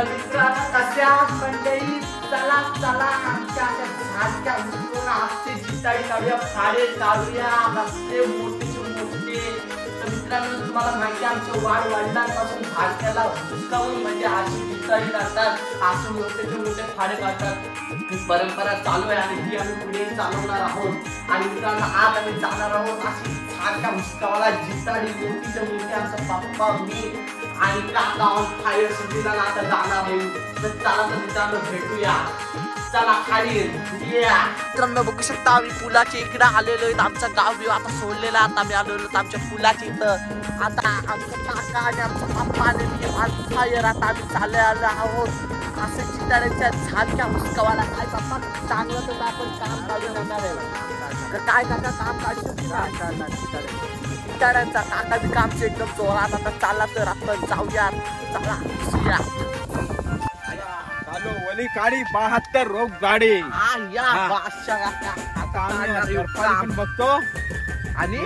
मित्रांनो कशा मंडळी चला चला आमच्या झाडच्या उंचून आजची जिताडी काढूया फाडे काढूया रस्ते मोठे मोठे तर मित्रांनो तुम्हाला माहिती आमच्या वडिलांपासून झाडक्याला हुसकावून म्हणजे अशी जिताडी काढतात असे मोठे फाडे काढतात ही परंपरा चालू आहे आणि ती आम्ही पुढे चालवणार आहोत आणि मित्रांनो आज आम्ही जाणार आहोत अशी झाडच्या हुसकावाला जिताडी मोठी आमचा पप्पा मी आणि काका ऑन फायर सिटीला आता जाणार आहे तर चला तर मित्रांनो भेटूया चला खाली मित्रांनो बघू शकता आम्ही पुलाच्या इकडे आलेलो आहे आमचं गाव बिव आता सोडलेला आता आम्ही आलेलो आमच्या पुलाच्या इथं आता आमचं काका आणि आमचा पप्पा आणि मी ऑन फायर आता आम्ही चाललेलो आहोत असं चिताड्यांच्या झाडच्या हुसकावाला काय पप्पा चांगलं तर आपण काम काढून येणार आहे काय काका काम काढू चिताड्यांचा काका बी कामचे एकदम जोरात आता चालला तर आपण जाऊया चला चालो वली काढी 72 रोग गाडी आता पण बघतो आणि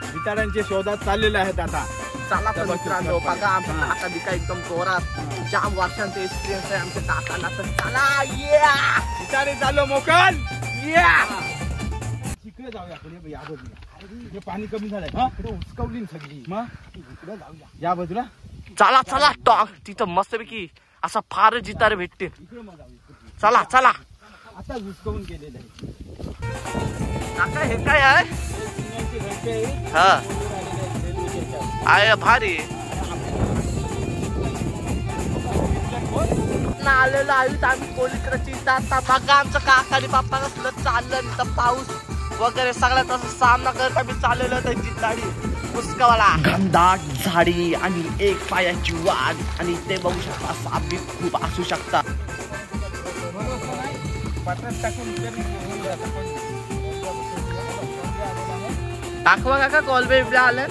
चिताड्यांच्या शोधात चाललेले आहेत आता चला तर मित्रांनो बघा आमचा काका बी काय एकदम जोरात जाम वर्षांचा एक्सपिरियन्स आहे आमच्या काकांना तर चला चिताडे चाललो मोकल तिकडे जाऊया पुढे या बाजूला हे पाणी कमी झालंय हा इकडे उचकवली सगळी मग इकडे जाऊया या बाजूला चला चला टॉक तिथं मस्तपैकी असा फार जितार भेटते चला चला आता उचकवून गेलेलं आहे काका हे काय आहे हा आहे भारी आलेलो आहोत आम्ही कोलीकडची आता बघा आमचं काका आणि पप्पा कसलं चाललं तर पाऊस वगैरे सगळ्यात असं सामना करत आम्ही चाललेलो तर जिताडी हुसकावाला घनदाट झाडी आणि एक पायाची वाट आणि ते बघू शकता साप बी खूप असू शकता दाखवा काका कॉलबे बिबड्या आले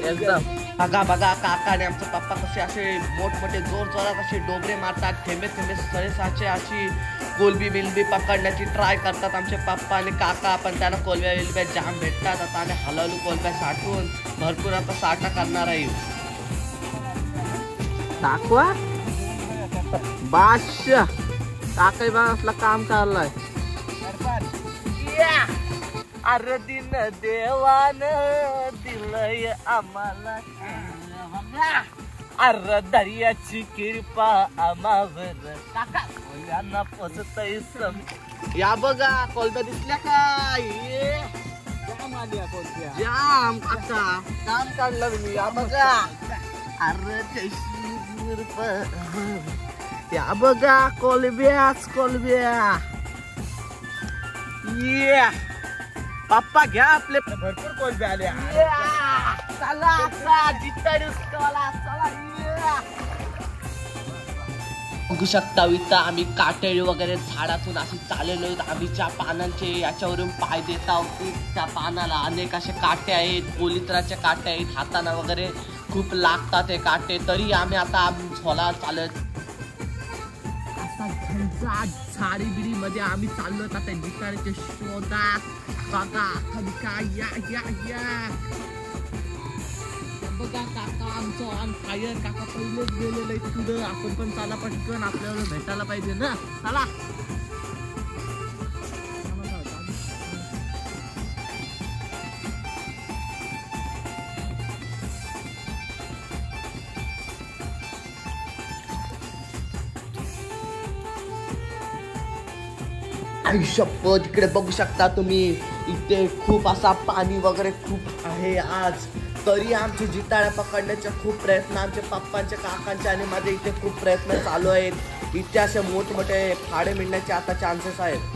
एकदम बघा बघा काका आणि आमचे पप्पा कसे असे मोठमोठे जोर जोरात असे डोबरे मारतात थेंबे थेंबे सडेसाचे अशी कोलबी बिलबी पकडण्याची ट्राय करतात आमचे पप्पा आणि काका पण त्यांना कोलब्या बिलब्या जाम भेटतात आता आणि हळूहळू कोलब्या साठवून भरपूर आता साठा करणार आहे दाखवा बादश काका बा असला काम करलाय अरे दिन देवान दिलय आम्हाला अरे दर्याची कृपा आम्हावर काका यांना पोचतय या बघा कोलब्या दिसल्या काय जाम काका काम काढलं मी या बघा अरे या बघा कोलब्याच कोलब्या ये पप्पा घ्या आपले भरपूर कोलब्या आले बघू शकता इथं आम्ही काटेरी वगैरे झाडातून अशी चाललेलो आम्हीच्या पानांचे याच्यावरून पाय देत आहोत त्या पानाला अनेक असे काटे आहेत पोलित्राचे काटे आहेत हाताना वगैरे खूप लागतात हे काटे तरी आम्ही आता झोला चालत असा घनदाट झाडी बिडी मध्ये आम्ही चाललो आता जिताडीच्या शोधात बघा काय या या या बघा काका आमचं ऑन फायर काका पहिलेच गेलेलं आहे पुढं आपण पण चला पटकन आपल्याला भेटायला पाहिजे ना चला शपथ इकडे बघू शकता तुम्ही इथे खूप असा पाणी वगैरे खूप आहे आज तरी आमचे जिताड्या पकडण्याचे खूप प्रयत्न आमच्या पप्पांचे काकांचे आणि माझे इथे खूप प्रयत्न चालू आहेत इथे असे मोठमोठे फाडे मिळण्याचे आता चान्सेस आहेत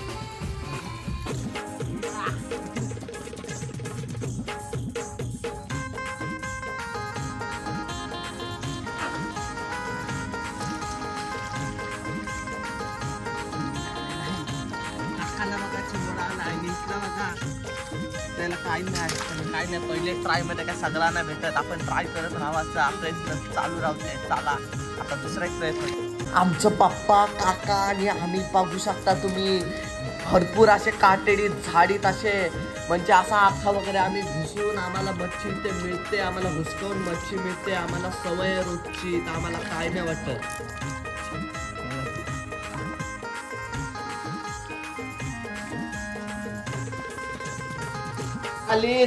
त्याला काही नाही पहिले ट्राय मध्ये काय सगळ्यांना भेटत आपण ट्राय करत राहायचा प्रयत्न चालू राहू दे चला आता दुसरा एक प्रयत्न आमचं पप्पा काका आणि आम्ही बघू शकता तुम्ही भरपूर असे काटेरी झाडीत असे म्हणजे असा आखा वगैरे आम्ही घुसून आम्हाला मच्छी ते मिळते, आम्हाला हुसकावून मच्छी मिळते, आम्हाला सवय रोजची, तर आम्हाला काय नाही वाटत.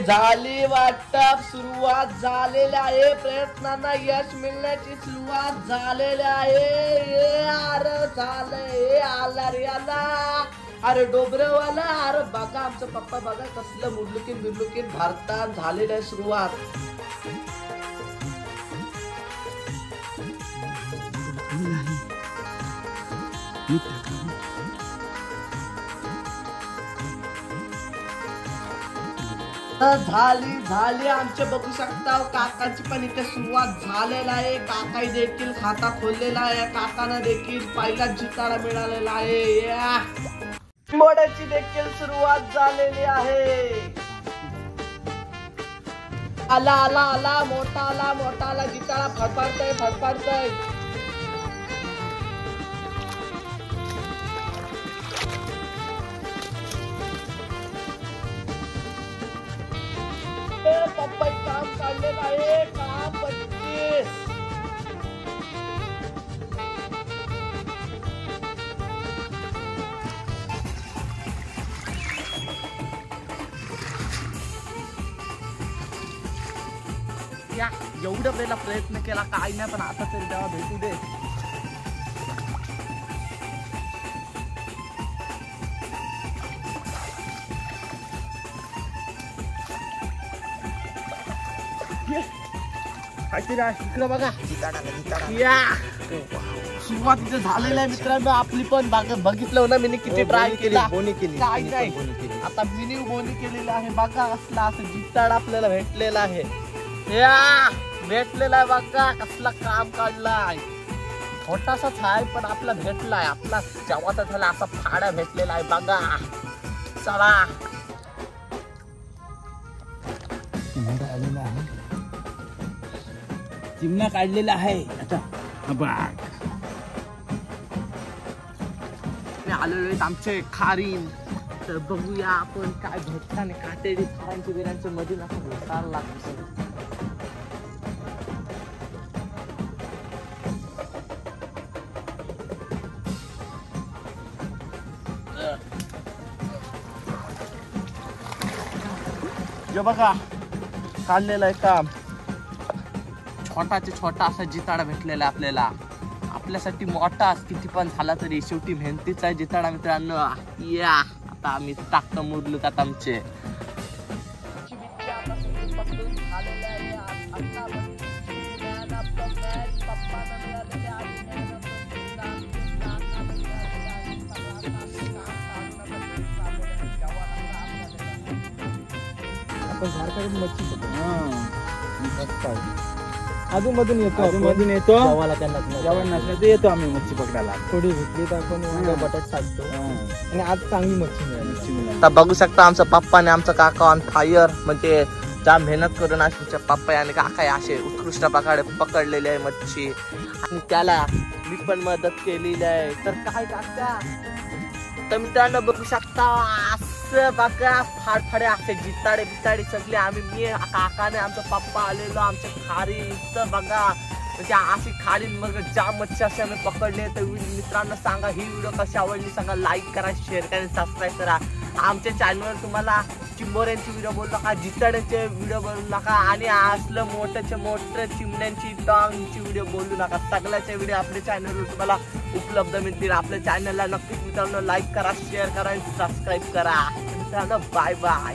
झाली वाटप सुरुवात झालेली आहे, प्रयत्नांना यश मिळण्याची सुरुवात झालेली आहे. अरे झालंय, आला रे आला, अरे डोबरवाला, अरे बघा आमचं पप्पा बघा कसलं मुडलुकीन बिडलुकीन भारतात झालेलं आहे सुरुवात. झाली आमचे बघू शकता काकाची पण इथे सुरुवात झालेला आहे. काकाही देखील खाता खोललेला आहे, काकांना देखील पहिला जिताडा मिळालेला आहे. मोड्याची देखील सुरुवात झालेली आहे. आला आला आला मोठा आला जिताडा फडफडतय. पप्पा काम काढलेलं आहे, काम 25. या एवढ्या वेळेला प्रयत्न केला काय नाही, पण आता तरी तेव्हा भेटू दे. इकडे बघा या सुरुवातीचं झालेलं आहे मित्रांनो. आपली पण बघितलं ना मी किती ट्राय केला, काय नाही. आता मिनी बोनी केलेली आहे बघा, कसला असं जिताडा आपल्याला भेटलेला आहे. या भेटलेला आहे बघा, कसला काम काढलाय. छोटासाच आहे पण आपला भेटलाय, आपला जेव्हा झाला असा फाडा भेटलेला आहे बघा. चला चिमणा काढलेला आहे. आता आलेलो आहेत आमचे खारीन, तर बघूया आपण काय भेटता आणि काटेरी खारांच्या बिरांच्या मध्ये ना भेटायला लागतं. जे बघा काढलेलं आहे काम, छोटाचे छोटा असा जिताडा भेटलेला आपल्याला. आपल्यासाठी मोठा किती पण झाला तरी शेवटी मेहनतीचा जिताडा मित्रांनो. या आता आम्ही टाकतो मुरलुक आता आमचे अधूनमधून येतो जेवण नसलं तर येतो आम्ही मच्छी पकडायला. थोडी भेटली तर आपण बटाट टाकतो आणि आज चांगली मच्छी मिळाली. आता बघू शकता आमचा पप्पा आणि आमचा काका ऑन फायर, म्हणजे ज्या मेहनत करून आमच्या पप्पा आणि काका असे उत्कृष्ट प्रकारे पकडलेले आहे मच्छी, आणि त्याला मी पण मदत केलेली आहे. तर काय काका तर मित्रांनो बघू शकता असं बघा फाडफाडे असे जिताडे बिताडे सगळे आम्ही, मी काकाने आमचा पप्पा आलेलो आमच्या खारी तर बघा, म्हणजे अशी खाडी मग ज्या मच्छी असे आम्ही पकडले. तर मित्रांनो सांगा ही व्हिडिओ कशी आवडली सांगा, लाईक करा, शेअर करा, सबस्क्राईब करा. आमच्या चॅनलवर तुम्हाला चिंबोऱ्यांची व्हिडिओ बोलू नका, जिताड्यांचे व्हिडिओ बोलू नका, आणि असलं मोठं चिमण्यांची टॉंगची व्हिडिओ बोलू नका. सगळ्याचे व्हिडिओ आपल्या चॅनलवर तुम्हाला उपलब्ध मिळतील. आपल्या चॅनलला नक्कीच मित्रांनो लाईक करा, शेअर करा आणि सबस्क्राईब करा. मित्रांनो बाय बाय.